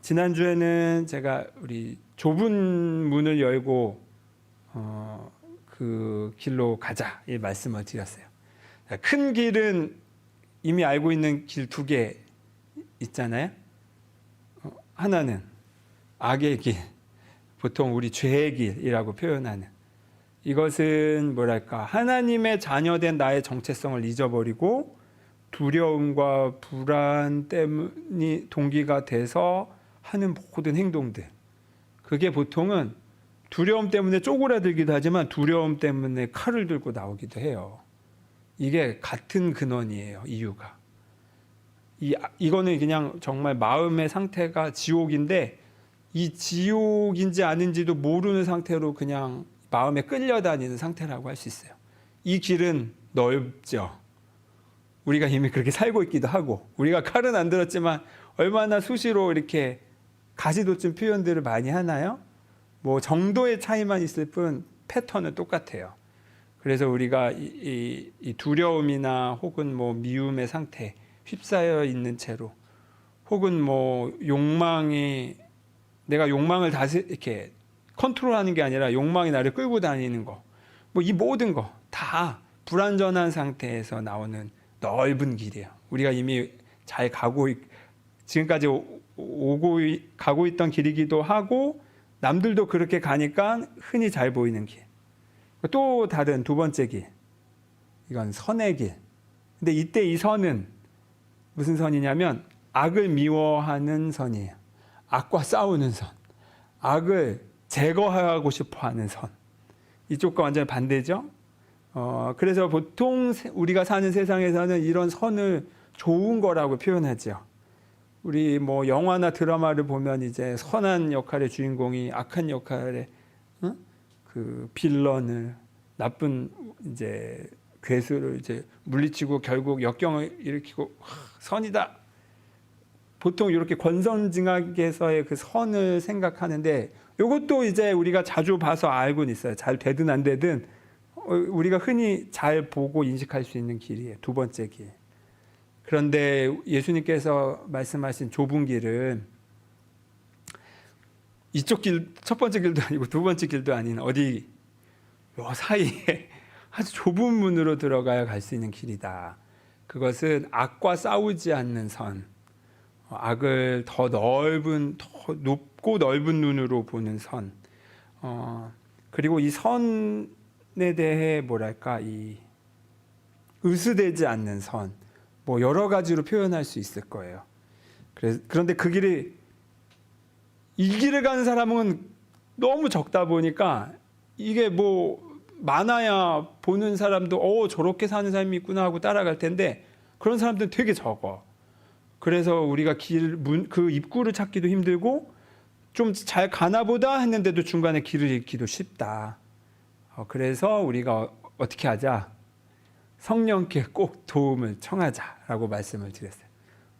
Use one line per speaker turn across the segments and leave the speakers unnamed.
지난주에는 제가 우리 좁은 문을 열고 그 길로 가자 이 말씀을 드렸어요. 큰 길은 이미 알고 있는 길 두 개 있잖아요. 하나는 악의 길, 보통 우리 죄의 길이라고 표현하는, 이것은 뭐랄까, 하나님의 자녀된 나의 정체성을 잊어버리고 두려움과 불안 때문이 동기가 돼서 하는 모든 행동들, 그게 보통은 두려움 때문에 쪼그라들기도 하지만 두려움 때문에 칼을 들고 나오기도 해요. 이게 같은 근원이에요. 이유가 이거는 그냥 정말 마음의 상태가 지옥인데, 이 지옥인지 아닌지도 모르는 상태로 그냥 마음에 끌려다니는 상태라고 할 수 있어요. 이 길은 넓죠. 우리가 이미 그렇게 살고 있기도 하고, 우리가 칼은 안 들었지만 얼마나 수시로 이렇게 가시돋친 표현들을 많이 하나요? 뭐 정도의 차이만 있을 뿐 패턴은 똑같아요. 그래서 우리가 이 두려움이나 혹은 뭐 미움의 상태, 휩싸여 있는 채로, 혹은 뭐 욕망이, 내가 욕망을 이렇게 컨트롤하는 게 아니라 욕망이 나를 끌고 다니는 거, 뭐 이 모든 거 다 불완전한 상태에서 나오는 넓은 길이에요. 우리가 이미 잘 지금까지 가고 있던 길이기도 하고, 남들도 그렇게 가니까 흔히 잘 보이는 길. 또 다른 두 번째 길, 이건 선의 길. 근데 이때 이 선은 무슨 선이냐면 악을 미워하는 선이에요. 악과 싸우는 선, 악을 제거하고 싶어하는 선. 이쪽과 완전히 반대죠. 그래서 보통 우리가 사는 세상에서는 이런 선을 좋은 거라고 표현하죠. 우리 뭐 영화나 드라마를 보면 이제 선한 역할의 주인공이 악한 역할의 그 빌런을, 나쁜 이제 괴수를 이제 물리치고 결국 역경을 일으키고 선이다. 보통 이렇게 권선징악에서의 그 선을 생각하는데, 이것도 이제 우리가 자주 봐서 알고는 있어요. 잘 되든 안 되든 우리가 흔히 잘 보고 인식할 수 있는 길이에요. 두 번째 길. 그런데 예수님께서 말씀하신 좁은 길은 이쪽 길, 첫 번째 길도 아니고 두 번째 길도 아닌 어디 요 사이에 아주 좁은 문으로 들어가야 갈 수 있는 길이다. 그것은 악과 싸우지 않는 선, 악을 더 높고 넓은 눈으로 보는 선, 그리고 이 선에 대해 뭐랄까, 이 의수되지 않는 선, 뭐 여러 가지로 표현할 수 있을 거예요. 그런데 이 길을 가는 사람은 너무 적다 보니까, 이게 뭐 많아야 보는 사람도 저렇게 사는 사람이 있구나 하고 따라갈 텐데, 그런 사람들은 되게 적어. 그래서 우리가 그 입구를 찾기도 힘들고, 좀 잘 가나 보다 했는데도 중간에 길을 잃기도 쉽다. 그래서 우리가 어떻게 하자? 성령께 꼭 도움을 청하자라고 말씀을 드렸어요.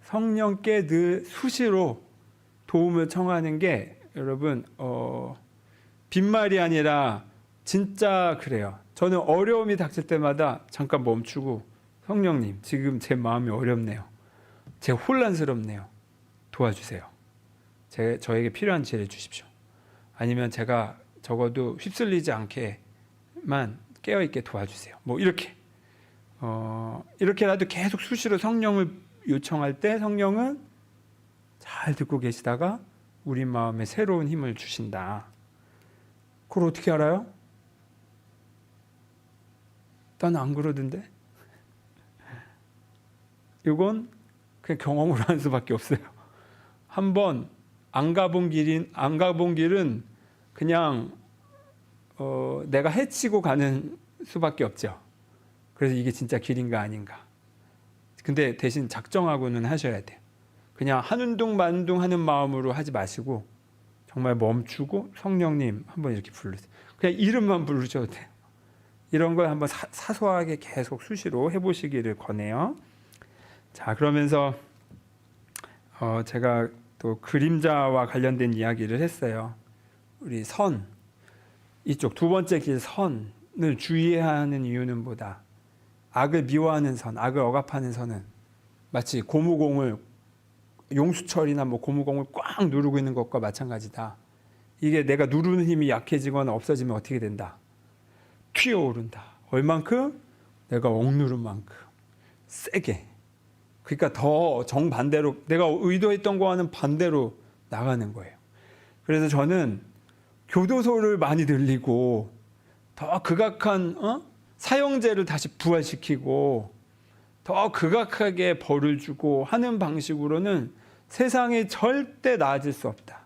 성령께 늘 수시로 도움을 청하는 게, 여러분, 빈말이 아니라 진짜 그래요. 저는 어려움이 닥칠 때마다 잠깐 멈추고, 성령님, 지금 제 마음이 어렵네요. 제가 혼란스럽네요. 도와주세요. 저에게 필요한 지혜를 주십시오. 아니면 제가 적어도 휩쓸리지 않게만 깨어있게 도와주세요. 뭐 이렇게라도 계속 수시로 성령을 요청할 때, 성령은 잘 듣고 계시다가 우리 마음에 새로운 힘을 주신다. 그걸 어떻게 알아요? 난 안 그러던데? 이건 그냥 경험으로 하는 수밖에 없어요. 한번 안 가본 길은 그냥 내가 헤치고 가는 수밖에 없죠. 그래서 이게 진짜 길인가 아닌가. 근데 대신 작정하고는 하셔야 돼요. 그냥 한운동 만둥 하는 마음으로 하지 마시고, 정말 멈추고 성령님 한번 이렇게 부르세요. 그냥 이름만 부르셔도 돼요. 이런 걸 한번 사소하게 계속 수시로 해보시기를 권해요. 자, 그러면서 제가 또 그림자와 관련된 이야기를 했어요. 우리 선, 이쪽 두 번째 길 선을 주의해야 하는 이유는 뭐다? 악을 미워하는 선, 악을 억압하는 선은 마치 고무공을 용수철이나 뭐 고무공을 꽉 누르고 있는 것과 마찬가지다. 이게 내가 누르는 힘이 약해지거나 없어지면 어떻게 된다? 튀어오른다. 얼만큼? 내가 억누른 만큼 세게. 그러니까 더 정반대로 내가 의도했던 거와는 반대로 나가는 거예요. 그래서 저는 교도소를 많이 늘리고 더 극악한 사형제를 다시 부활시키고 더 극악하게 벌을 주고 하는 방식으로는 세상이 절대 나아질 수 없다.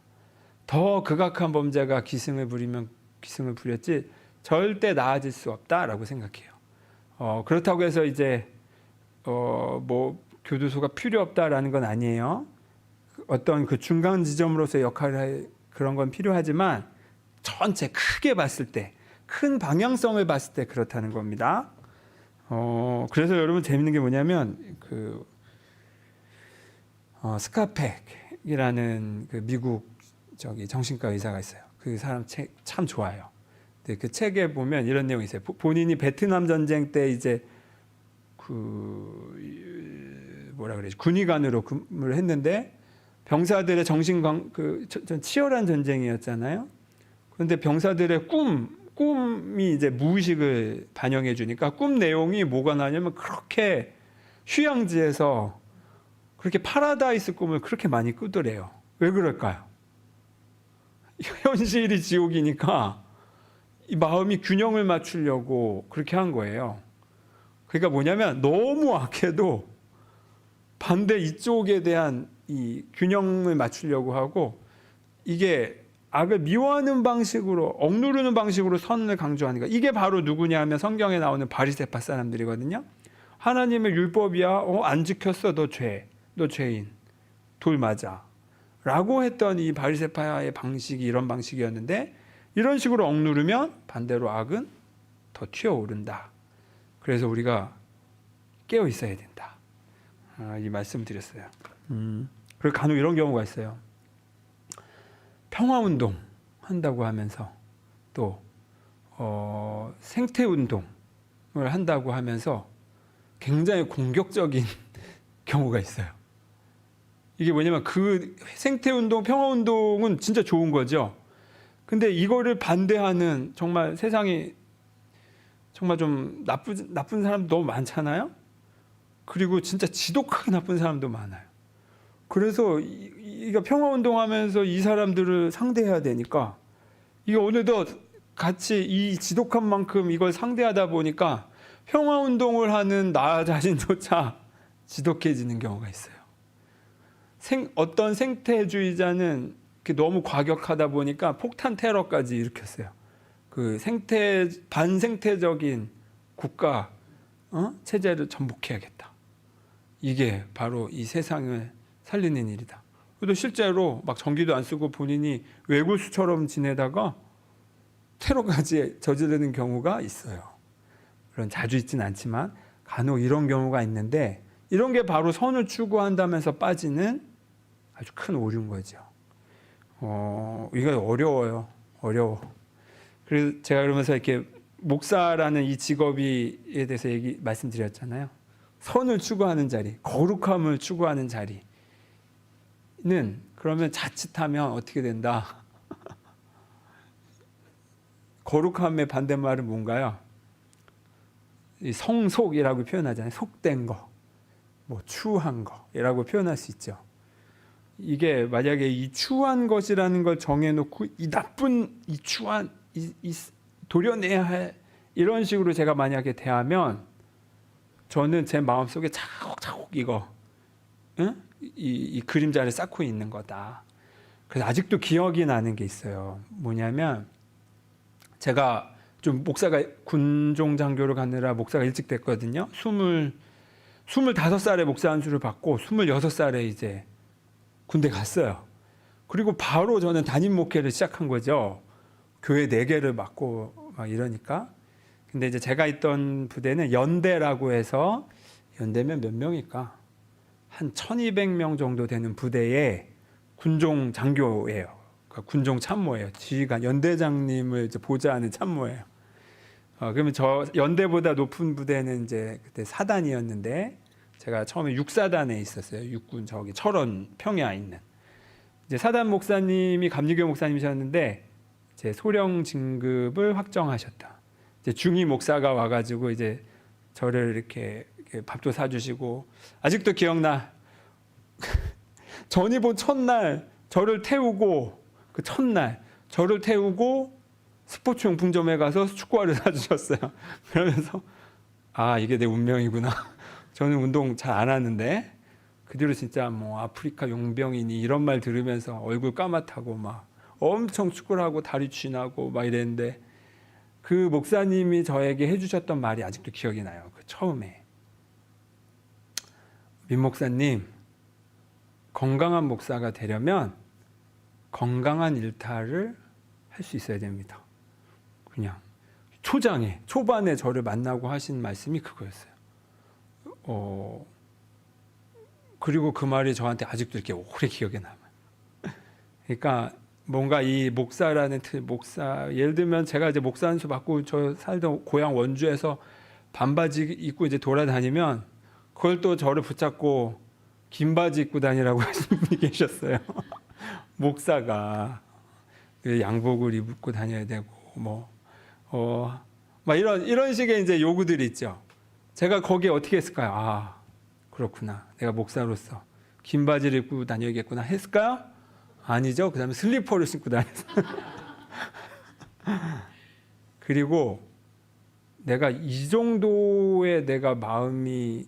더 극악한 범죄가 기승을 부리면 기승을 부렸지 절대 나아질 수 없다라고 생각해요. 그렇다고 해서 이제 뭐 교도소가 필요 없다라는 건 아니에요. 어떤 그 중간 지점으로서 역할을 할 그런 건 필요하지만 전체 크게 봤을 때, 큰 방향성을 봤을 때 그렇다는 겁니다. 그래서 여러분 재밌는 게 뭐냐면 그 스카펙이라는 그 미국 정신과 의사가 있어요. 그 사람 책 참 좋아요. 근데 그 책에 보면 이런 내용이 있어요. 본인이 베트남 전쟁 때 이제 군의관으로 근무를 했는데 병사들의 치열한 전쟁이었잖아요. 그런데 병사들의 꿈이 이제 무의식을 반영해 주니까 꿈 내용이 뭐가 나냐면 그렇게 휴양지에서 그렇게 파라다이스 꿈을 그렇게 많이 꾸더래요. 왜 그럴까요? 현실이 지옥이니까 이 마음이 균형을 맞추려고 그렇게 한 거예요. 그러니까 뭐냐면 너무 악해도 반대 이쪽에 대한 이 균형을 맞추려고 하고 이게 악을 미워하는 방식으로 억누르는 방식으로 선을 강조하는 거. 이게 바로 누구냐 하면 성경에 나오는 바리새파 사람들이거든요. 하나님의 율법이야. 안 지켰어. 너 죄인. 돌 맞아. 라고 했던 이 바리새파의 방식이 이런 방식이었는데 이런 식으로 억누르면 반대로 악은 더 튀어오른다. 그래서 우리가 깨어 있어야 된다. 이 말씀 드렸어요. 그리고 간혹 이런 경우가 있어요. 평화운동 한다고 하면서 또 생태운동을 한다고 하면서 굉장히 공격적인 경우가 있어요. 이게 뭐냐면 그 생태운동, 평화운동은 진짜 좋은 거죠. 근데 이거를 반대하는 정말 세상이 정말 좀 나쁜 사람도 너무 많잖아요. 그리고 진짜 지독하게 나쁜 사람도 많아요. 그래서 이거 평화운동하면서 이 사람들을 상대해야 되니까 이게 어느덧 같이 이 지독한 만큼 이걸 상대하다 보니까 평화운동을 하는 나 자신조차 지독해지는 경우가 있어요. 어떤 생태주의자는 너무 과격하다 보니까 폭탄 테러까지 일으켰어요. 그 반생태적인 국가 체제를 전복해야겠다. 이게 바로 이 세상을 살리는 일이다. 그래도 실제로 막 전기도 안 쓰고 본인이 외골수처럼 지내다가 테러까지 저지르는 경우가 있어요. 물론 자주 있진 않지만 간혹 이런 경우가 있는데 이런 게 바로 선을 추구한다면서 빠지는 아주 큰 오류인 거죠. 이거 어려워요. 어려워. 그래서 제가 그러면서 이렇게 목사라는 이 직업에 대해서 말씀드렸잖아요. 선을 추구하는 자리, 거룩함을 추구하는 자리는 그러면 자칫하면 어떻게 된다? 거룩함의 반대말은 뭔가요? 이 성속이라고 표현하잖아요. 속된 거, 뭐 추한 거라고 표현할 수 있죠. 이게 만약에 이 추한 것이라는 걸 정해놓고 이 나쁜 이 추한 이 도려내야 할 이런 식으로 제가 만약에 대하면 저는 제 마음속에 차곡차곡 이 그림자를 쌓고 있는 거다. 그래서 아직도 기억이 나는 게 있어요. 뭐냐면 제가 좀 목사가 군종 장교를 가느라 목사가 일찍 됐거든요. 25살에 목사 안수를 받고 26살에 이제 군대 갔어요. 그리고 바로 저는 담임 목회를 시작한 거죠. 교회 4개를 맡고 막 이러니까. 근데 이제 제가 있던 부대는 연대라고 해서 연대면 몇 명일까? 한 1200명 정도 되는 부대의 군종 장교예요. 그러니까 군종 참모예요. 지휘관 연대장님을 이제 보좌하는 참모예요. 그러면 저 연대보다 높은 부대는 이제 그때 4단이었는데 제가 처음에 육사단에 있었어요. 육군 저기 철원 평야에 있는. 이제 사단 목사님이 감리교 목사님이셨는데 이제 소령 진급을 확정하셨다. 이제 중위 목사가 와가지고 이제 저를 이렇게 밥도 사주시고 아직도 기억나. 전입원 첫날 저를 태우고 그 첫날 저를 태우고 스포츠용 분점에 가서 축구화를 사주셨어요. 그러면서 아 이게 내 운명이구나. 저는 운동 잘 안 하는데 그 뒤로 진짜 뭐 아프리카 용병이니 이런 말 들으면서 얼굴 까맣다고 막 엄청 축구를 하고 다리 쥐나고 막 이랬는데 그 목사님이 저에게 해주셨던 말이 아직도 기억이 나요. 그 처음에 민 목사님 건강한 목사가 되려면 건강한 일탈을 할 수 있어야 됩니다. 그냥 초반에 저를 만나고 하신 말씀이 그거였어요. 그리고 그 말이 저한테 아직도 이렇게 오래 기억에 남아요. 그러니까 뭔가 이 목사라는 목사 예를 들면 제가 이제 목사 안수 받고 저 살던 고향 원주에서 반바지 입고 이제 돌아다니면 그걸 또 저를 붙잡고 긴 바지 입고 다니라고 하시는 분이 계셨어요. 목사가 양복을 입고 다녀야 되고 막 이런 식의 이제 요구들이 있죠. 제가 거기에 어떻게 했을까요? 아 그렇구나. 내가 목사로서 긴 바지를 입고 다녀야겠구나 했을까요? 아니죠. 그 다음에 슬리퍼를 신고 다녔어요. 그리고 내가 이 정도의 내가 마음이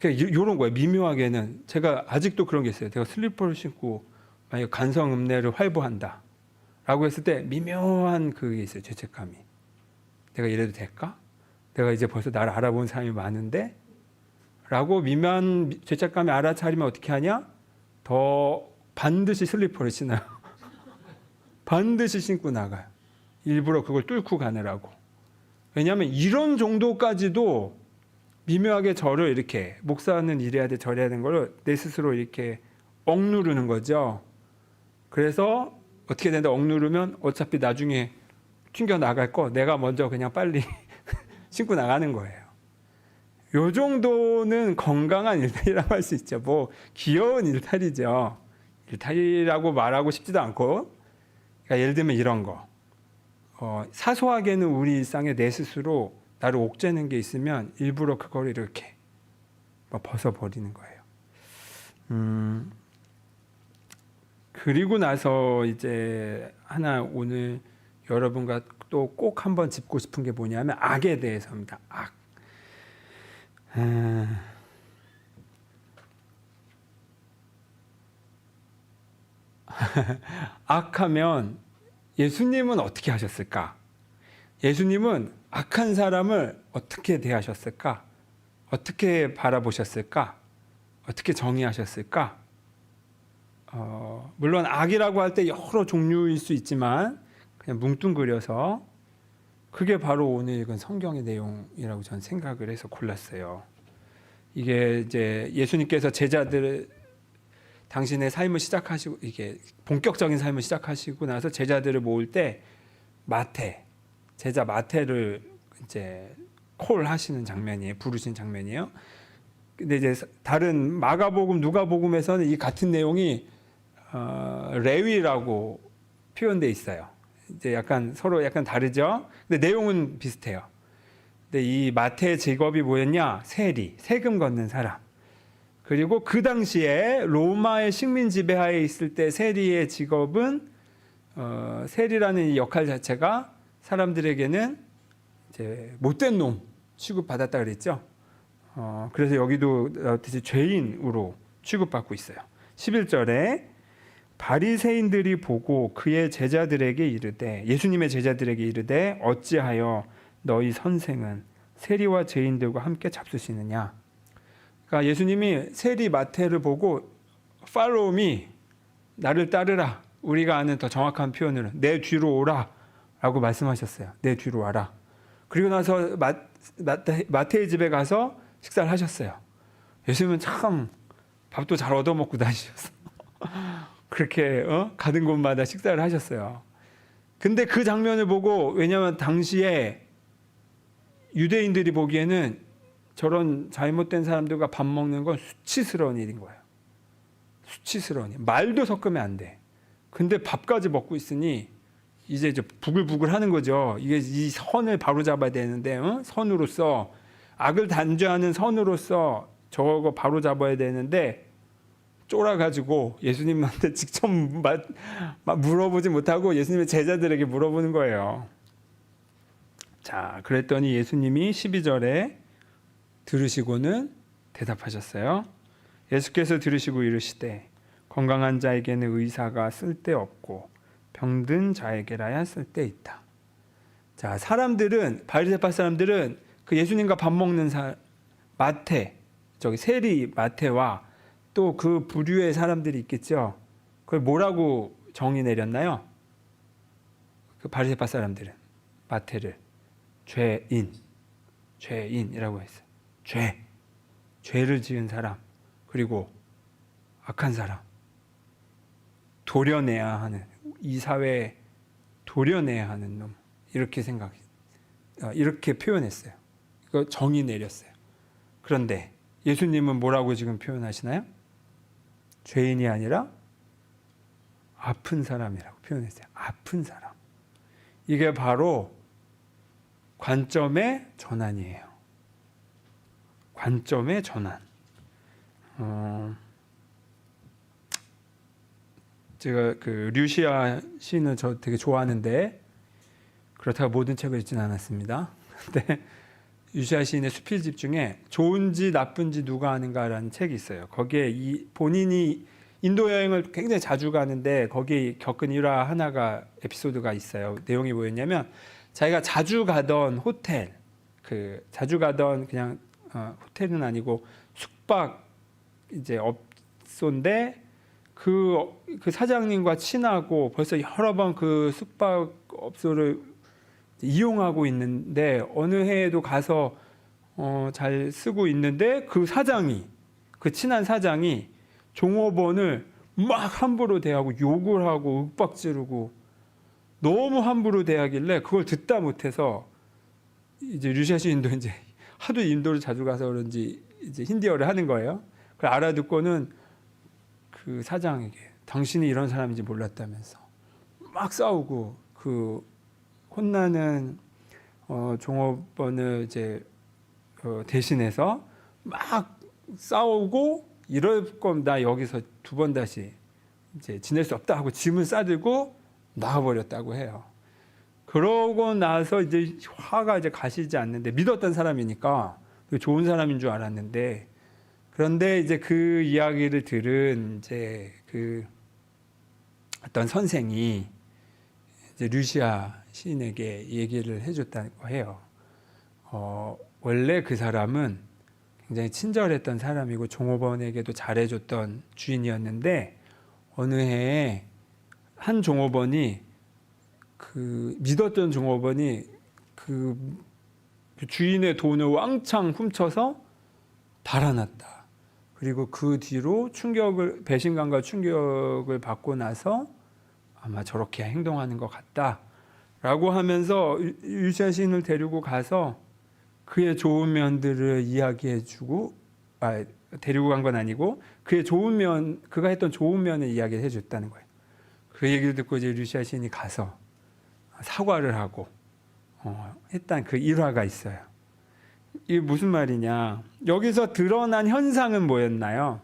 이런 거예요. 미묘하게는 제가 아직도 그런 게 있어요. 내가 슬리퍼를 신고 만약 간성 음례를 활보한다 라고 했을 때 미묘한 그게 있어요. 죄책감이. 내가 이래도 될까? 내가 이제 벌써 나를 알아본 사람이 많은데 라고 미묘한 죄책감이 알아차리면 어떻게 하냐? 더 반드시 슬리퍼를 신어요. 반드시 신고 나가요. 일부러 그걸 뚫고 가느라고. 왜냐하면 이런 정도까지도 미묘하게 저를 이렇게 목사는 이래야 돼 저래야 되는 걸 내 스스로 이렇게 억누르는 거죠. 그래서 어떻게 된다 억누르면 어차피 나중에 튕겨 나갈 거 내가 먼저 그냥 빨리 신고 나가는 거예요. 요 정도는 건강한 일탈이라고 할 수 있죠. 뭐 귀여운 일탈이죠. 일탈이라고 말하고 싶지도 않고. 그러니까 예를 들면 이런 거. 사소하게는 우리 일상에 내 스스로 나를 옥죄는 게 있으면 일부러 그거를 이렇게 벗어버리는 거예요. 그리고 나서 이제 하나 오늘 여러분과 또 꼭 한번 짚고 싶은 게 뭐냐면 악에 대해서입니다. 악. 악하면 예수님은 어떻게 하셨을까? 예수님은 악한 사람을 어떻게 대하셨을까? 어떻게 바라보셨을까? 어떻게 정의하셨을까? 물론 악이라고 할 때 여러 종류일 수 있지만 그냥 뭉뚱그려서 그게 바로 오늘 읽은 성경의 내용이라고 저는 생각을 해서 골랐어요. 이게 이제 예수님께서 제자들 당신의 삶을 시작하시고 이게 본격적인 삶을 시작하시고 나서 제자들을 모을 때 제자 마태를 이제 콜하시는 장면이에요. 부르신 장면이에요. 근데 이제 다른 마가복음, 누가복음에서는 이 같은 내용이 레위라고 표현돼 있어요. 이제 약간 서로 약간 다르죠. 근데 내용은 비슷해요. 근데 이 마태의 직업이 뭐였냐? 세금 걷는 사람. 그리고 그 당시에 로마의 식민 지배하에 있을 때 세리의 직업은 세리라는 이 역할 자체가 사람들에게는 이제 못된 놈 취급받았다 그랬죠. 그래서 여기도 나왔듯이 죄인으로 취급받고 있어요. 11절에 바리새인들이 보고 그의 제자들에게 이르되 예수님의 제자들에게 이르되 어찌하여 너희 선생은 세리와 죄인들과 함께 잡수시느냐. 그러니까 예수님이 세리 마태를 보고 follow me, 나를 따르라. 우리가 아는 더 정확한 표현으로 내 뒤로 오라 라고 말씀하셨어요. 내 뒤로 와라. 그리고 나서 마태의 집에 가서 식사를 하셨어요. 예수님은 참 밥도 잘 얻어먹고 다니셨어요. 그렇게 가는 곳마다 식사를 하셨어요. 근데 그 장면을 보고 왜냐하면 당시에 유대인들이 보기에는 저런 잘못된 사람들과 밥 먹는 건 수치스러운 일인 거예요. 수치스러운 일. 말도 섞으면 안 돼. 근데 밥까지 먹고 있으니 이제 부글부글 하는 거죠. 이게 이 선을 바로 잡아야 되는데, 선으로서 악을 단죄하는 선으로서 저거 바로 잡아야 되는데 쫄아가지고 예수님한테 직접 물어보지 못하고 예수님의 제자들에게 물어보는 거예요. 자, 그랬더니 예수님이 12절에 들으시고는 대답하셨어요. 예수께서 들으시고 이르시되 건강한 자에게는 의사가 쓸데없고 병든 자에게라야 쓸데있다. 자, 사람들은 바리새파 사람들은 그 예수님과 밥 먹는 마태, 세리 마태와 또 그 부류의 사람들이 있겠죠. 그걸 뭐라고 정의 내렸나요? 그 바리새파 사람들은 마태를 죄인이라고 했어요. 죄를 지은 사람, 그리고 악한 사람, 도려내야 하는, 이 사회에 도려내야 하는 놈, 이렇게 표현했어요. 이거 정의 내렸어요. 그런데 예수님은 뭐라고 지금 표현하시나요? 죄인이 아니라 아픈 사람이라고 표현했어요. 아픈 사람. 이게 바로 관점의 전환이에요. 관점의 전환. 제가 그 류시아 시인을 저 되게 좋아하는데 그렇다고 모든 책을 읽지는 않았습니다. 근데 류시아 시인의 수필집 중에 좋은지 나쁜지 누가 아는가라는 책이 있어요. 거기에 본인이 인도 여행을 굉장히 자주 가는데 거기에 겪은 일화 하나가 에피소드가 있어요. 내용이 뭐였냐면 자기가 자주 가던 호텔, 자주 가던 그냥 호텔은 아니고 숙박 이제 업소인데 그 사장님과 친하고 벌써 여러 번 그 숙박업소를 이용하고 있는데 어느 해에도 가서 잘 쓰고 있는데 그 친한 사장이 종업원을 막 함부로 대하고 욕을 하고 윽박지르고 너무 함부로 대하길래 그걸 듣다 못해서 이제 류시아 시인도 이제 하도 인도를 자주 가서 그런지 이제 힌디어를 하는 거예요. 그걸 알아듣고는 그 사장에게 당신이 이런 사람인지 몰랐다면서 막 싸우고 그 혼나는 종업원을 이제 대신해서 막 싸우고 이럴 거면 나 여기서 두 번 다시 이제 지낼 수 없다 하고 짐을 싸들고 나가버렸다고 해요. 그러고 나서 이제 화가 이제 가시지 않는데 믿었던 사람이니까 좋은 사람인 줄 알았는데 그런데 이제 그 이야기를 들은 이제 그 어떤 선생이 이제 류시아 시인에게 얘기를 해줬다고 해요. 원래 그 사람은 굉장히 친절했던 사람이고 종업원에게도 잘해줬던 주인이었는데 어느 해에 한 종업원이 믿었던 종업원이 그 주인의 돈을 왕창 훔쳐서 달아났다. 그리고 그 뒤로 배신감과 충격을 받고 나서 아마 저렇게 행동하는 것 같다라고 하면서 류시아 시인을 데리고 가서 그의 좋은 면들을 이야기해주고, 데리고 간 건 아니고 그가 했던 좋은 면을 이야기해 줬다는 거예요. 그 얘기를 듣고 이제 류시아 시인이 가서 사과를 하고 했던 그 일화가 있어요. 이게 무슨 말이냐? 여기서 드러난 현상은 뭐였나요?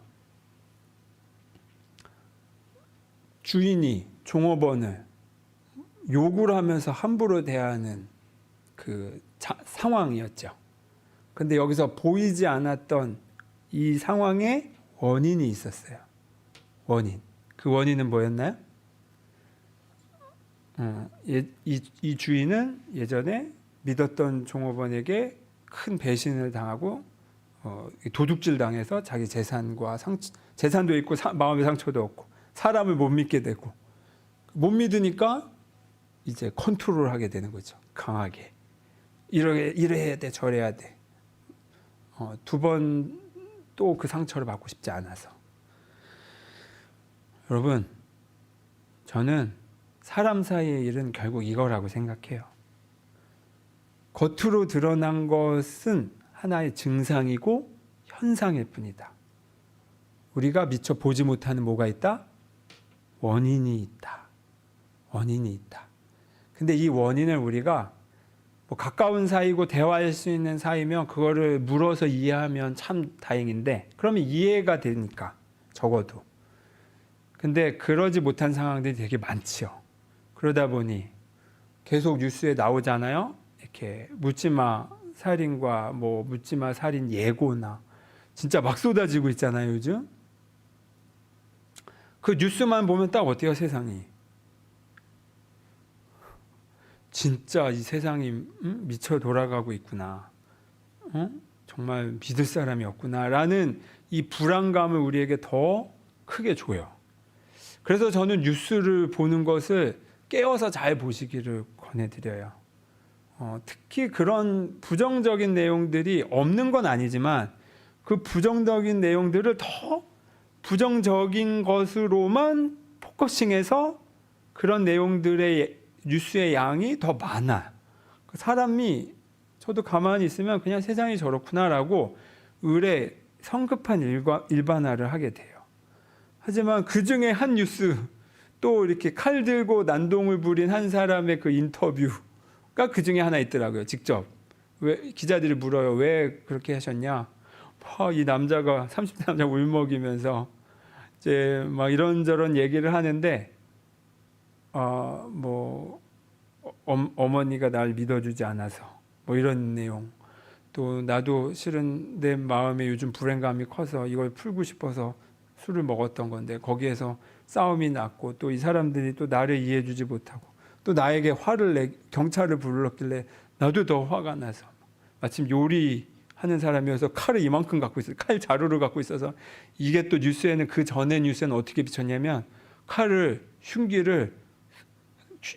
주인이 종업원을 욕을 하면서 함부로 대하는 그 상황이었죠. 근데 여기서 보이지 않았던 이 상황에 원인이 있었어요. 그 원인은 뭐였나요? 이 주인은 예전에 믿었던 종업원에게 큰 배신을 당하고 도둑질 당해서 자기 재산도 있고 마음의 상처도 없고 사람을 못 믿게 되고 못 믿으니까 이제 컨트롤하게 되는 거죠. 강하게 이래야 돼 저래야 돼. 두 번 또 그 상처를 받고 싶지 않아서. 여러분, 저는 사람 사이의 일은 결국 이거라고 생각해요. 겉으로 드러난 것은 하나의 증상이고 현상일 뿐이다. 우리가 미처 보지 못하는 뭐가 있다? 원인이 있다. 원인이 있다. 근데 이 원인을 우리가 뭐 가까운 사이고 대화할 수 있는 사이면 그거를 물어서 이해하면 참 다행인데, 그러면 이해가 되니까 적어도. 근데 그러지 못한 상황들이 되게 많지요. 그러다 보니 계속 뉴스에 나오잖아요. 이렇게 묻지마 살인과 뭐 묻지마 살인 예고나 진짜 막 쏟아지고 있잖아요, 요즘. 그 뉴스만 보면 딱 어때요, 세상이? 진짜 이 세상이 미쳐 돌아가고 있구나. 정말 믿을 사람이 없구나라는 이 불안감을 우리에게 더 크게 줘요. 그래서 저는 뉴스를 보는 것을 깨워서 잘 보시기를 권해드려요. 특히 그런 부정적인 내용들이 없는 건 아니지만 그 부정적인 내용들을 더 부정적인 것으로만 포커싱해서 그런 내용들의 뉴스의 양이 더 많아. 사람이 저도 가만히 있으면 그냥 세상이 저렇구나라고 의뢰 성급한 일반화를 하게 돼요. 하지만 그 중에 한 뉴스, 또 이렇게 칼 들고 난동을 부린 한 사람의 그 인터뷰가 그 중에 하나 있더라고요. 직접 왜 기자들이 물어요. 왜 그렇게 하셨냐? 이 남자가 30대 남자 울먹이면서 이제 막 이런저런 얘기를 하는데 어머니가 날 믿어주지 않아서 뭐 이런 내용, 또 나도 실은 내 마음에 요즘 불행감이 커서 이걸 풀고 싶어서 술을 먹었던 건데 거기에서 싸움이 났고, 또 이 사람들이 또 나를 이해해주지 못하고 또 나에게 경찰을 불렀길래 나도 더 화가 나서, 마침 요리하는 사람이어서 칼을 이만큼 갖고 있어요. 칼 자루를 갖고 있어서, 이게 또 뉴스에는, 그 전에 뉴스에는 어떻게 비쳤냐면 흉기를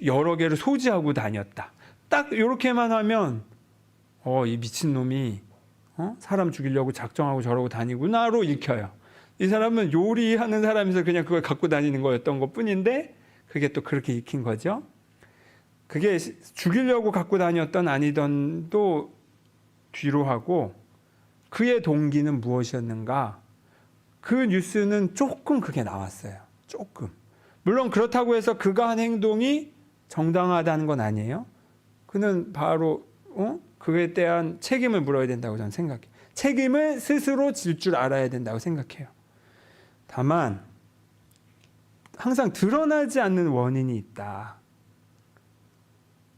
여러 개를 소지하고 다녔다. 딱 이렇게만 하면 이 미친놈이 사람 죽이려고 작정하고 저러고 다니구나로 읽혀요. 이 사람은 요리하는 사람에서 그냥 그걸 갖고 다니는 거였던 것 뿐인데 그게 또 그렇게 읽힌 거죠. 그게 죽이려고 갖고 다녔던 아니던도 뒤로 하고, 그의 동기는 무엇이었는가? 그 뉴스는 조금 그게 나왔어요. 조금. 물론 그렇다고 해서 그가 한 행동이 정당하다는 건 아니에요. 그는 바로 그에 대한 책임을 물어야 된다고 저는 생각해요. 책임을 스스로 질 줄 알아야 된다고 생각해요. 다만 항상 드러나지 않는 원인이 있다.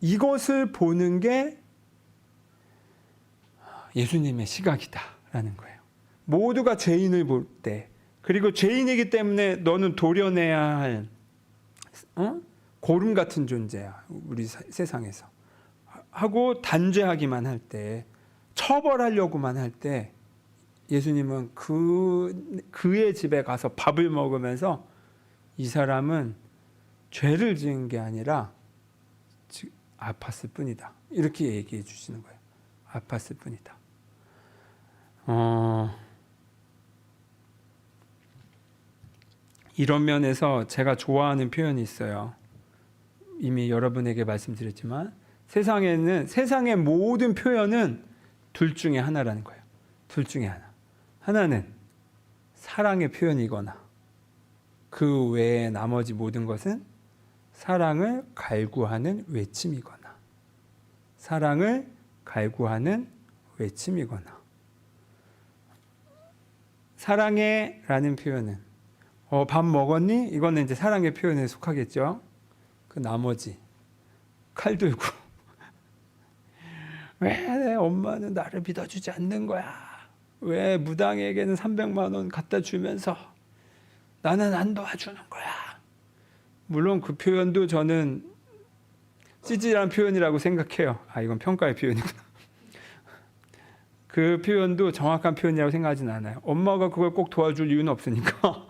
이것을 보는 게 예수님의 시각이다라는 거예요. 모두가 죄인을 볼 때, 그리고 죄인이기 때문에 너는 도려내야 할 고름 같은 존재야, 우리 세상에서 하고 단죄하기만 할 때, 처벌하려고만 할 때, 예수님은 그의 집에 가서 밥을 먹으면서 이 사람은 죄를 지은 게 아니라 아팠을 뿐이다, 이렇게 얘기해 주시는 거예요. 아팠을 뿐이다. 이런 면에서 제가 좋아하는 표현이 있어요. 이미 여러분에게 말씀드렸지만 세상의 모든 표현은 둘 중에 하나라는 거예요. 둘 중에 하나. 하나는 사랑의 표현이거나 그 외에 나머지 모든 것은 사랑을 갈구하는 외침이거나, 사랑을 갈구하는 외침이거나. 사랑해 라는 표현은 밥 먹었니? 이거는 이제 사랑의 표현에 속하겠죠. 그 나머지 칼 들고 왜 엄마는 나를 믿어주지 않는 거야? 왜 무당에게는 300만 원 갖다 주면서 나는 안 도와주는 거야? 물론 그 표현도 저는 찌질한 표현이라고 생각해요. 이건 평가의 표현이구나. 그 표현도 정확한 표현이라고 생각하진 않아요. 엄마가 그걸 꼭 도와줄 이유는 없으니까.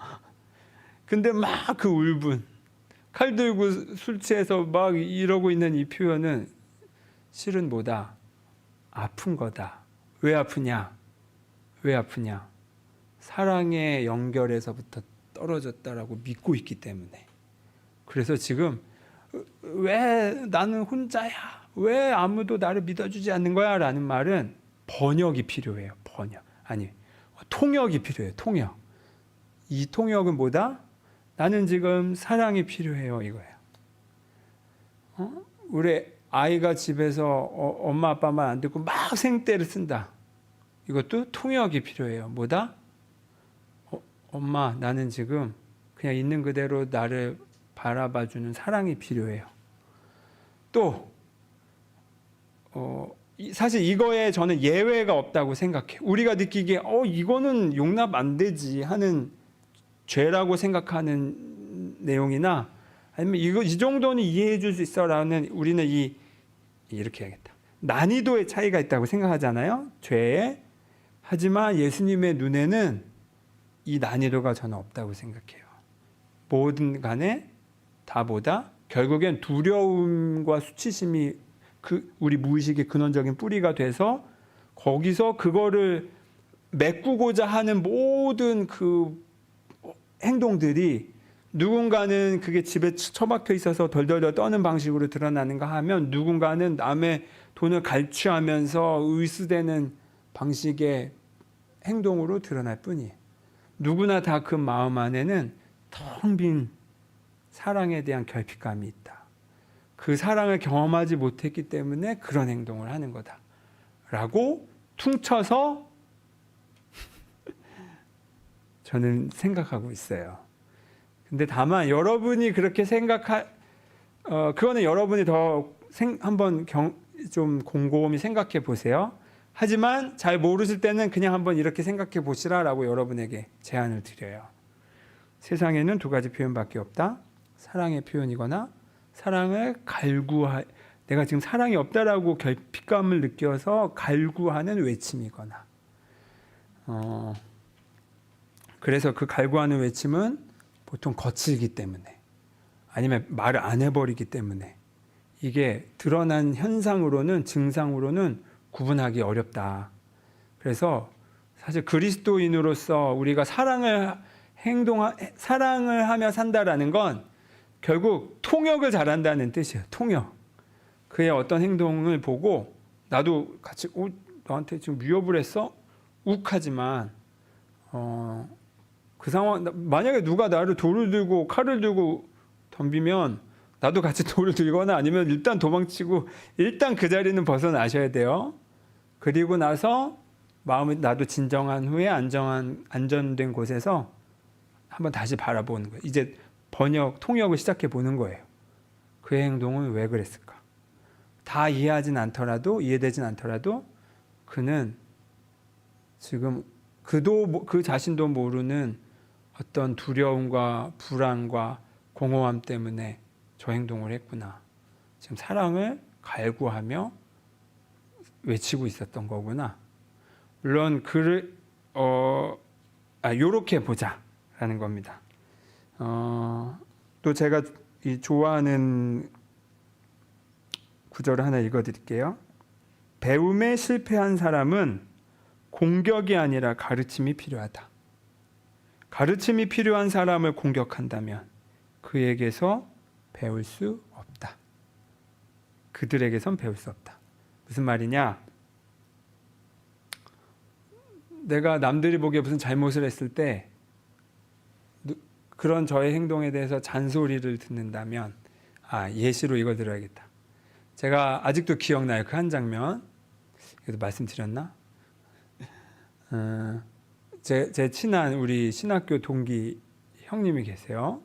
근데 막 그 울분, 칼 들고 술 취해서 막 이러고 있는 이 표현은 실은 뭐다? 아픈 거다. 왜 아프냐? 왜 아프냐? 사랑의 연결에서부터 떨어졌다라고 믿고 있기 때문에. 그래서 지금 왜 나는 혼자야? 왜 아무도 나를 믿어주지 않는 거야? 라는 말은 번역이 필요해요. 번역. 아니, 통역이 필요해요. 통역. 이 통역은 뭐다? 나는 지금 사랑이 필요해요. 이거예요. 우리 아이가 집에서 엄마 아빠 말 안 듣고 막 생떼를 쓴다. 이것도 통역이 필요해요. 뭐다? 엄마, 나는 지금 그냥 있는 그대로 나를 바라봐주는 사랑이 필요해요. 또 사실 이거에 저는 예외가 없다고 생각해요. 우리가 느끼기에 이거는 용납 안 되지 하는 죄라고 생각하는 내용이나 아니면 이 정도는 이해해 줄 수 있어라는 우리는 이렇게 해야겠다. 난이도의 차이가 있다고 생각하잖아요. 죄에. 하지만 예수님의 눈에는 이 난이도가 저는 없다고 생각해요. 뭐든 간에 다 보다 결국엔 두려움과 수치심이 우리 무의식의 근원적인 뿌리가 돼서 거기서 그거를 메꾸고자 하는 모든 그 행동들이 누군가는 그게 집에 처박혀 있어서 덜덜덜 떠는 방식으로 드러나는가 하면 누군가는 남의 돈을 갈취하면서 의수되는 방식의 행동으로 드러날 뿐이에요. 누구나 다 그 마음 안에는 텅 빈 사랑에 대한 결핍감이 있다. 그 사랑을 경험하지 못했기 때문에 그런 행동을 하는 거다. 라고 퉁쳐서 저는 생각하고 있어요. 근데 다만 여러분이 그렇게 그거는 여러분이 더 한번 좀 곰곰이 생각해 보세요. 하지만 잘 모르실 때는 그냥 한번 이렇게 생각해 보시라라고 여러분에게 제안을 드려요. 세상에는 두 가지 표현밖에 없다. 사랑의 표현이거나 사랑을 내가 지금 사랑이 없다라고 결핍감을 느껴서 갈구하는 외침이거나 그래서 그 갈구하는 외침은 보통 거칠기 때문에 아니면 말을 안 해버리기 때문에 이게 드러난 현상으로는 증상으로는 구분하기 어렵다. 그래서 사실 그리스도인으로서 우리가 사랑을 하며 산다라는 건 결국 통역을 잘한다는 뜻이에요. 통역. 그의 어떤 행동을 보고 나도 같이 너한테 지금 위협을 했어? 욱하지만 그 상황 만약에 누가 나를 돌을 들고 칼을 들고 덤비면 나도 같이 돌을 들거나 아니면 일단 도망치고 일단 그 자리는 벗어나셔야 돼요. 그리고 나서 마음을 나도 진정한 후에 안전된 곳에서 한번 다시 바라보는 거예요. 이제 통역을 시작해 보는 거예요. 그의 행동은 왜 그랬을까? 다 이해되진 않더라도 그는 지금 그 자신도 모르는 어떤 두려움과 불안과 공허함 때문에 저 행동을 했구나. 지금 사랑을 갈구하며 외치고 있었던 거구나. 물론 요렇게 보자라는 겁니다. 또 제가 좋아하는 구절을 하나 읽어드릴게요. 배움에 실패한 사람은 공격이 아니라 가르침이 필요하다. 가르침이 필요한 사람을 공격한다면 그에게서 배울 수 없다. 그들에게선 배울 수 없다. 무슨 말이냐? 내가 남들이 보기에 무슨 잘못을 했을 때 그런 저의 행동에 대해서 잔소리를 듣는다면 예시로 이걸 들어야겠다. 제가 아직도 기억나요. 그 한 장면. 그래도 말씀드렸나? 제 친한 우리 신학교 동기 형님이 계세요.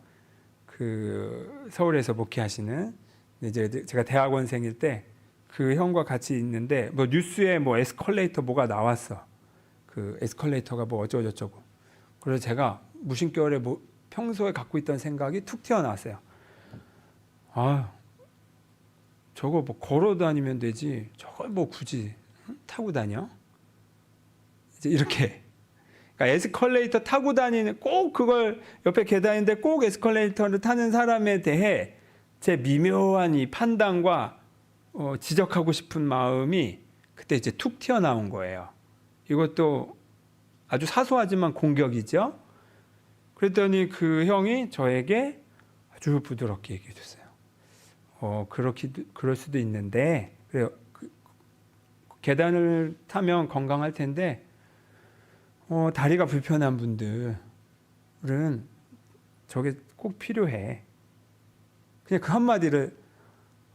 그 서울에서 목회하시는. 이제 제가 대학원생일 때 그 형과 같이 있는데 뉴스에 에스컬레이터 뭐가 나왔어. 그 에스컬레이터가 어쩌고저쩌고. 그래서 제가 무심결에 평소에 갖고 있던 생각이 툭 튀어나왔어요. 저거 걸어 다니면 되지. 저걸 굳이 타고 다녀? 이제 이렇게. 그러니까 에스컬레이터 타고 다니는 꼭 그걸 옆에 계단인데 꼭 에스컬레이터를 타는 사람에 대해 제 미묘한 이 판단과 지적하고 싶은 마음이 그때 이제 툭 튀어나온 거예요. 이것도 아주 사소하지만 공격이죠. 그랬더니 그 형이 저에게 아주 부드럽게 얘기해 줬어요. 그럴 수도 있는데 계단을 타면 건강할 텐데 다리가 불편한 분들은 저게 꼭 필요해. 그냥 그 한마디를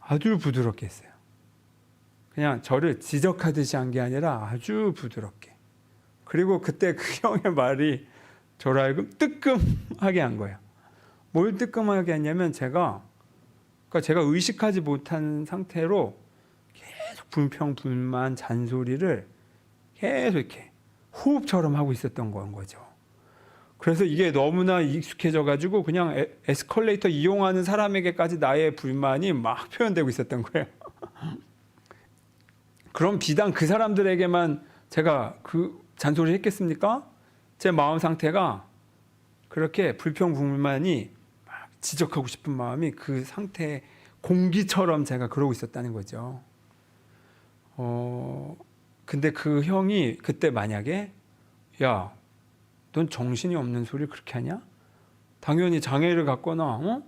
아주 부드럽게 했어요. 그냥 저를 지적하듯이 한 게 아니라 아주 부드럽게. 그리고 그때 그 형의 말이 저를 하여금 뜨끔하게 한 거예요. 뭘 뜨끔하게 했냐면 제가 의식하지 못한 상태로 계속 불평, 불만, 잔소리를 계속 이렇게 호흡처럼 하고 있었던 거죠. 그래서 이게 너무나 익숙해져 가지고 그냥 에스컬레이터 이용하는 사람에게까지 나의 불만이 막 표현되고 있었던 거예요. 그럼 비단 그 사람들에게만 제가 그 잔소리를 했겠습니까? 제 마음 상태가 그렇게 불평, 불만이 막 지적하고 싶은 마음이 그 상태의 공기처럼 제가 그러고 있었다는 거죠. 근데 그 형이 그때 만약에 야, 넌 정신이 없는 소리를 그렇게 하냐? 당연히 장애를 갖거나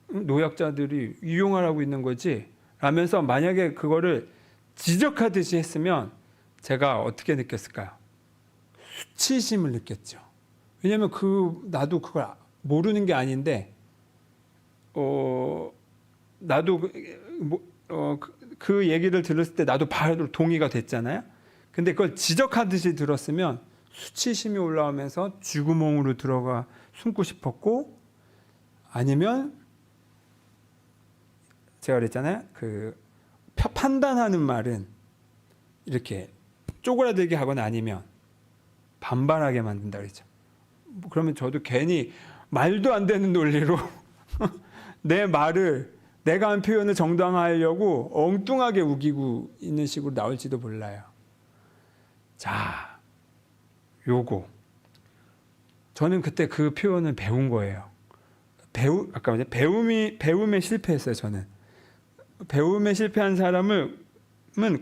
노약자들이 이용하라고 있는 거지 라면서 만약에 그거를 지적하듯이 했으면 제가 어떻게 느꼈을까요? 수치심을 느꼈죠. 왜냐하면 나도 그걸 모르는 게 아닌데 나도 그 얘기를 들었을 때 나도 바로 동의가 됐잖아요. 근데 그걸 지적하듯이 들었으면 수치심이 올라오면서 쥐구멍으로 들어가 숨고 싶었고, 아니면 제가 그랬잖아요. 판단하는 말은 이렇게 쪼그라들게 하거나 아니면 반발하게 만든다 그랬죠. 그러면 저도 괜히 말도 안 되는 논리로 내 말을, 내가 한 표현을 정당화하려고 엉뚱하게 우기고 있는 식으로 나올지도 몰라요. 자, 요거 저는 그때 그 표현을 배운 거예요. 아까 배움에 실패했어요. 저는 배움에 실패한 사람은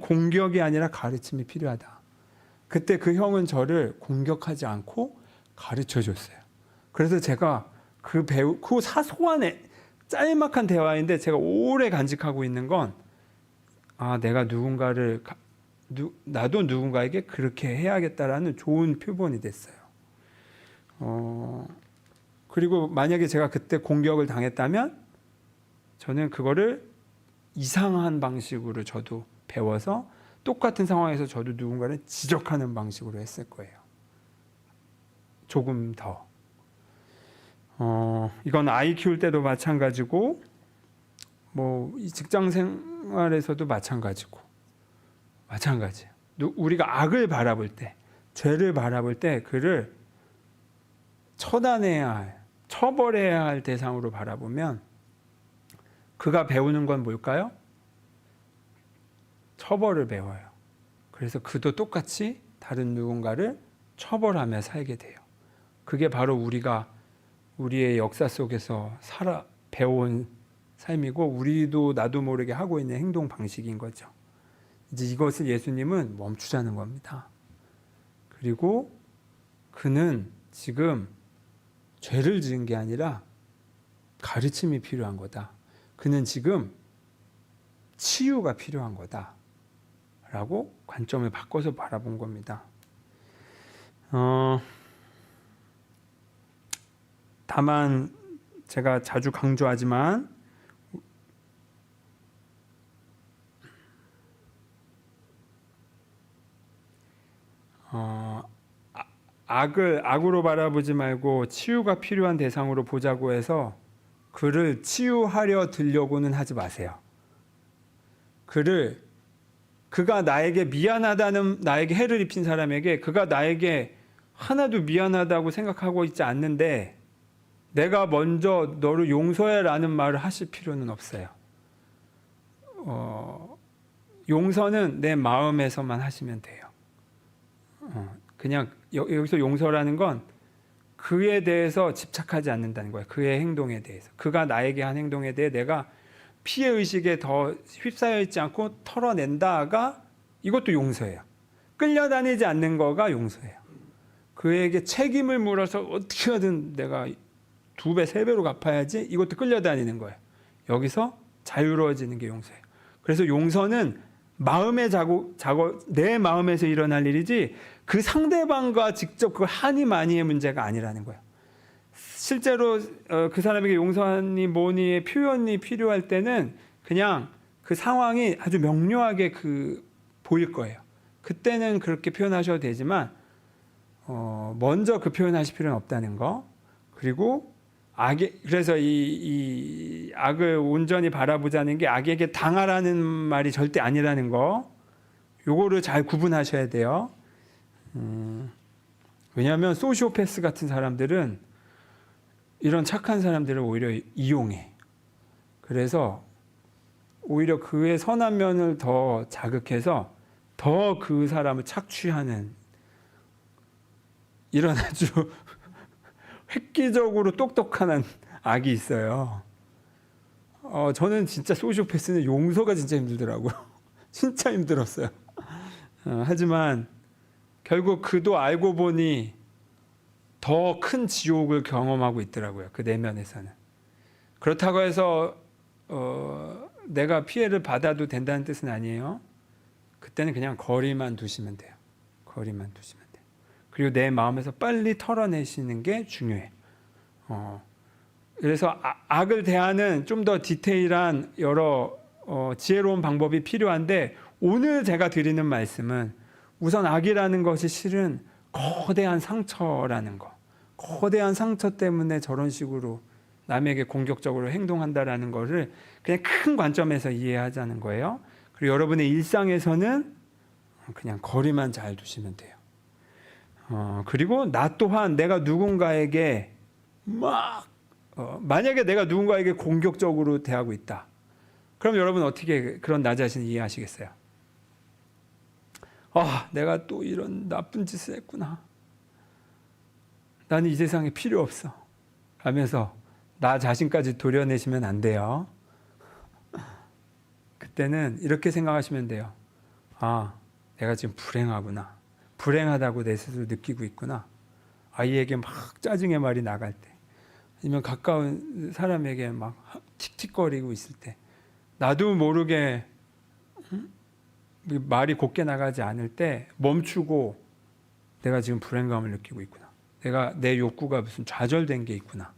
공격이 아니라 가르침이 필요하다. 그때 그 형은 저를 공격하지 않고 가르쳐 줬어요. 그래서 제가 그 사소한 짤막한 대화인데 제가 오래 간직하고 있는 건, 내가 나도 누군가에게 그렇게 해야겠다라는 좋은 표본이 됐어요. 그리고 만약에 제가 그때 공격을 당했다면 저는 그거를 이상한 방식으로 저도 배워서 똑같은 상황에서 저도 누군가를 지적하는 방식으로 했을 거예요. 조금 더. 이건 아이 키울 때도 마찬가지고, 이 직장 생활에서도 마찬가지예요. 우리가 악을 바라볼 때, 죄를 바라볼 때 그를 처벌해야 할 대상으로 바라보면 그가 배우는 건 뭘까요? 처벌을 배워요. 그래서 그도 똑같이 다른 누군가를 처벌하며 살게 돼요. 그게 바로 우리의 역사 속에서 배워온 삶이고, 우리도 나도 모르게 하고 있는 행동 방식인 거죠. 이제 이것을 예수님은 멈추자는 겁니다. 그리고 그는 지금 죄를 지은 게 아니라 가르침이 필요한 거다. 그는 지금 치유가 필요한 거다. 라고 관점을 바꿔서 바라본 겁니다. 다만 제가 자주 강조하지만 악으로 바라보지 말고 치유가 필요한 대상으로 보자고 해서 그를 치유하려 들려고는 하지 마세요. 그가 나에게 나에게 해를 입힌 사람에게 그가 나에게 하나도 미안하다고 생각하고 있지 않는데 내가 먼저 너를 용서해라는 말을 하실 필요는 없어요. 용서는 내 마음에서만 하시면 돼요. 그냥 여기서 용서라는 건 그에 대해서 집착하지 않는다는 거예요. 그의 행동에 대해서. 그가 나에게 한 행동에 대해 내가 피해의식에 더 휩싸여 있지 않고 털어낸다가 이것도 용서예요. 끌려다니지 않는 거가 용서예요. 그에게 책임을 물어서 어떻게 하든 내가 2배, 3배로 갚아야지, 이것도 끌려다니는 거예요. 여기서 자유로워지는 게 용서예요. 그래서 용서는 내 마음에서 일어날 일이지 그 상대방과 직접 그 하니 마니의 문제가 아니라는 거예요. 실제로 그 사람에게 용서하니 뭐니의 표현이 필요할 때는 그냥 그 상황이 아주 명료하게 보일 거예요. 그때는 그렇게 표현하셔도 되지만 먼저 그 표현하실 필요는 없다는 거. 그리고 그래서 이 악을 온전히 바라보자는 게 악에게 당하라는 말이 절대 아니라는 거. 요거를 잘 구분하셔야 돼요. 왜냐하면 소시오패스 같은 사람들은 이런 착한 사람들을 오히려 이용해. 그래서 오히려 그의 선한 면을 더 자극해서 더 그 사람을 착취하는 이런 아주 획기적으로 똑똑한 악이 있어요. 저는 진짜 소시오패스는 용서가 진짜 힘들더라고요. 진짜 힘들었어요. 하지만 결국 그도 알고 보니 더 큰 지옥을 경험하고 있더라고요. 그 내면에서는. 그렇다고 해서 내가 피해를 받아도 된다는 뜻은 아니에요. 그때는 그냥 거리만 두시면 돼요. 거리만 두시면 돼요. 그리고 내 마음에서 빨리 털어내시는 게 중요해요. 그래서 악을 대하는 좀 더 디테일한 여러 지혜로운 방법이 필요한데 오늘 제가 드리는 말씀은 우선 악이라는 것이 실은 거대한 상처라는 거. 거대한 상처 때문에 저런 식으로 남에게 공격적으로 행동한다라는 것을 그냥 큰 관점에서 이해하자는 거예요. 그리고 여러분의 일상에서는 그냥 거리만 잘 두시면 돼요. 그리고 나 또한 내가 누군가에게 만약에 내가 누군가에게 공격적으로 대하고 있다. 그럼 여러분 어떻게 그런 나 자신을 이해하시겠어요? 내가 또 이런 나쁜 짓을 했구나. 나는 이 세상에 필요 없어. 하면서 나 자신까지 도려내시면 안 돼요. 그때는 이렇게 생각하시면 돼요. 내가 지금 불행하구나. 불행하다고 내 스스로 느끼고 있구나. 아이에게 막 짜증의 말이 나갈 때, 아니면 가까운 사람에게 막 틱틱거리고 있을 때, 나도 모르게 말이 곱게 나가지 않을 때 멈추고 내가 지금 불행감을 느끼고 있구나. 내 욕구가 무슨 좌절된 게 있구나.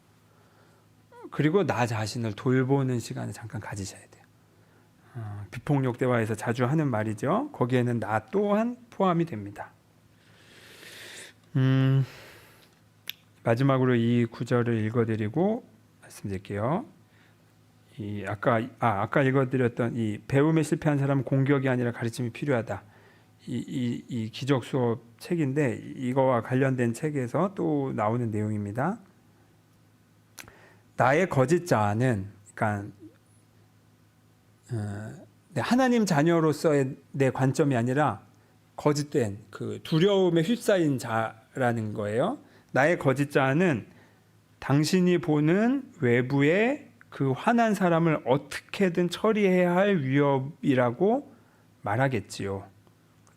그리고 나 자신을 돌보는 시간을 잠깐 가지셔야 돼요. 비폭력 대화에서 자주 하는 말이죠. 거기에는 나 또한 포함이 됩니다. 마지막으로 이 구절을 읽어드리고 말씀드릴게요. 아까 읽어드렸던 이 배움에 실패한 사람은 공격이 아니라 가르침이 필요하다. 이 기적 수업 책인데 이거와 관련된 책에서 또 나오는 내용입니다. 나의 거짓 자아는, 그러니까 하나님 자녀로서의 내 관점이 아니라 거짓된 그 두려움에 휩싸인 자라는 거예요. 나의 거짓 자아는 당신이 보는 외부의 그 화난 사람을 어떻게든 처리해야 할 위협이라고 말하겠지요.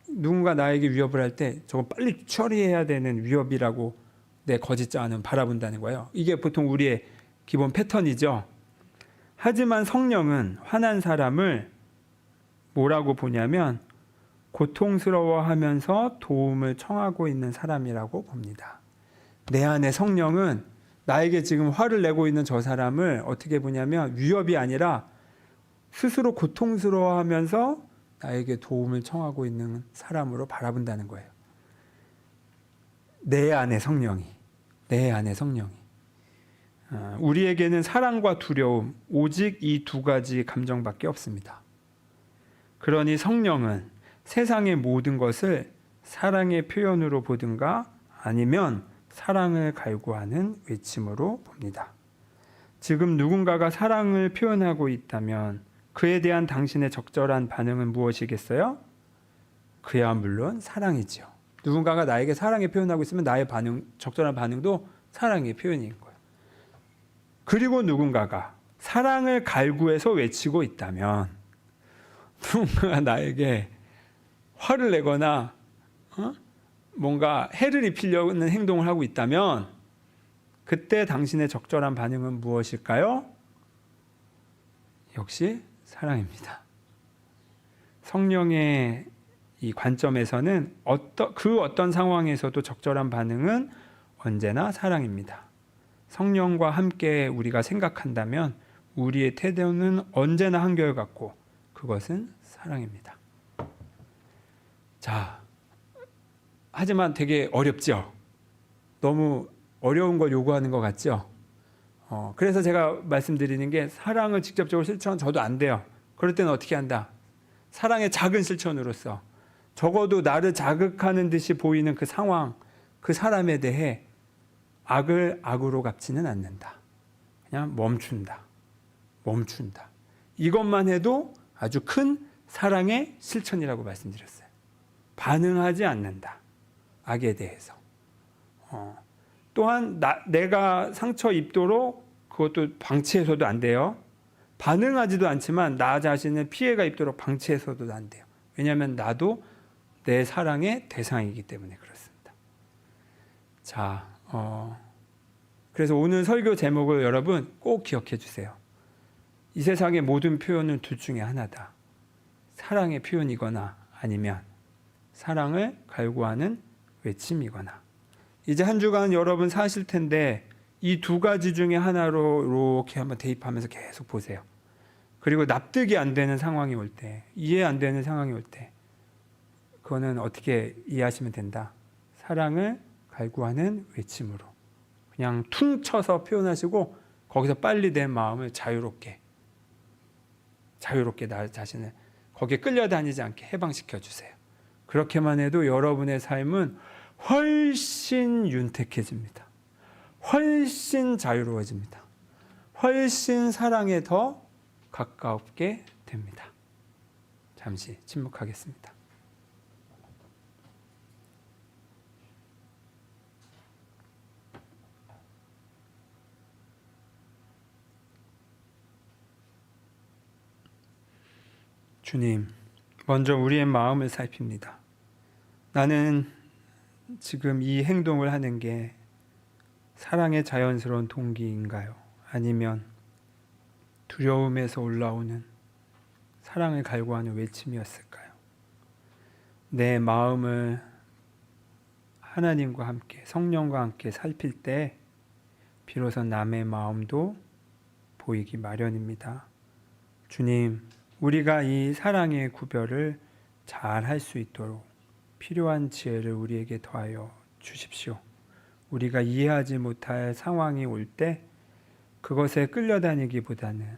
누군가 나에게 위협을 할 때 저거 빨리 처리해야 되는 위협이라고 내 거짓 자아는 바라본다는 거예요. 이게 보통 우리의 기본 패턴이죠. 하지만 성령은 화난 사람을 뭐라고 보냐면 고통스러워하면서 도움을 청하고 있는 사람이라고 봅니다. 내 안에 성령은 나에게 지금 화를 내고 있는 저 사람을 어떻게 보냐면 위협이 아니라 스스로 고통스러워하면서 나에게 도움을 청하고 있는 사람으로 바라본다는 거예요. 내 안에 성령이. 우리에게는 사랑과 두려움, 오직 이 두 가지 감정밖에 없습니다. 그러니 성령은 세상의 모든 것을 사랑의 표현으로 보든가 아니면 사랑을 갈구하는 외침으로 봅니다. 지금 누군가가 사랑을 표현하고 있다면 그에 대한 당신의 적절한 반응은 무엇이겠어요? 그야 물론 사랑이죠. 누군가가 나에게 사랑의 표현하고 있으면 나의 적절한 반응도 사랑의 표현인 거예요. 그리고 누군가가 사랑을 갈구해서 외치고 있다면, 누군가가 나에게 화를 내거나 뭔가 해를 입히려는 행동을 하고 있다면 그때 당신의 적절한 반응은 무엇일까요? 역시 사랑입니다. 성령의 이 관점에서는 어떤 상황에서도 적절한 반응은 언제나 사랑입니다. 성령과 함께 우리가 생각한다면 우리의 태도는 언제나 한결같고 그것은 사랑입니다. 자, 하지만 되게 어렵죠? 너무 어려운 걸 요구하는 것 같죠? 그래서 제가 말씀드리는 게 사랑을 직접적으로 실천 저도 안 돼요. 그럴 때는 어떻게 한다? 사랑의 작은 실천으로서 적어도 나를 자극하는 듯이 보이는 그 상황, 그 사람에 대해 악을 악으로 갚지는 않는다. 그냥 멈춘다. 이것만 해도 아주 큰 사랑의 실천이라고 말씀드렸어요. 반응하지 않는다. 악에 대해서. 또한 내가 상처 입도록 그것도 방치해서도 안 돼요. 반응하지도 않지만 나 자신을 피해가 입도록 방치해서도 안 돼요. 왜냐하면 나도 내 사랑의 대상이기 때문에 그렇습니다. 자, 그래서 오늘 설교 제목을 여러분 꼭 기억해 주세요. 이 세상의 모든 표현은 둘 중에 하나다. 사랑의 표현이거나 아니면 사랑을 갈구하는 외침이거나. 이제 한 주간 여러분 사실 텐데 이 두 가지 중에 하나로 이렇게 한번 대입하면서 계속 보세요. 그리고 납득이 안 되는 상황이 올 때, 이해 안 되는 상황이 올 때 그거는 어떻게 이해하시면 된다. 사랑을 갈구하는 외침으로 그냥 퉁 쳐서 표현하시고 거기서 빨리 내 마음을 자유롭게 나 자신을 거기에 끌려다니지 않게 해방시켜 주세요. 그렇게만 해도 여러분의 삶은 훨씬 윤택해집니다. 훨씬 자유로워집니다. 훨씬 사랑에 더 가깝게 됩니다. 잠시 침묵하겠습니다. 주님, 먼저 우리의 마음을 살핍니다. 나는 지금 이 행동을 하는 게 사랑의 자연스러운 동기인가요? 아니면 두려움에서 올라오는 사랑을 갈구하는 외침이었을까요? 내 마음을 하나님과 함께, 성령과 함께 살필 때 비로소 남의 마음도 보이기 마련입니다. 주님, 우리가 이 사랑의 구별을 잘 할 수 있도록 필요한 지혜를 우리에게 더하여 주십시오. 우리가 이해하지 못할 상황이 올 때 그것에 끌려다니기보다는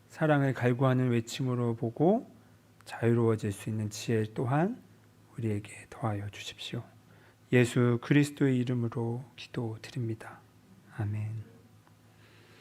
사랑을 갈구하는 외침으로 보고 자유로워질 수 있는 지혜 또한 우리에게 더하여 주십시오. 예수 그리스도의 이름으로 기도드립니다. 아멘.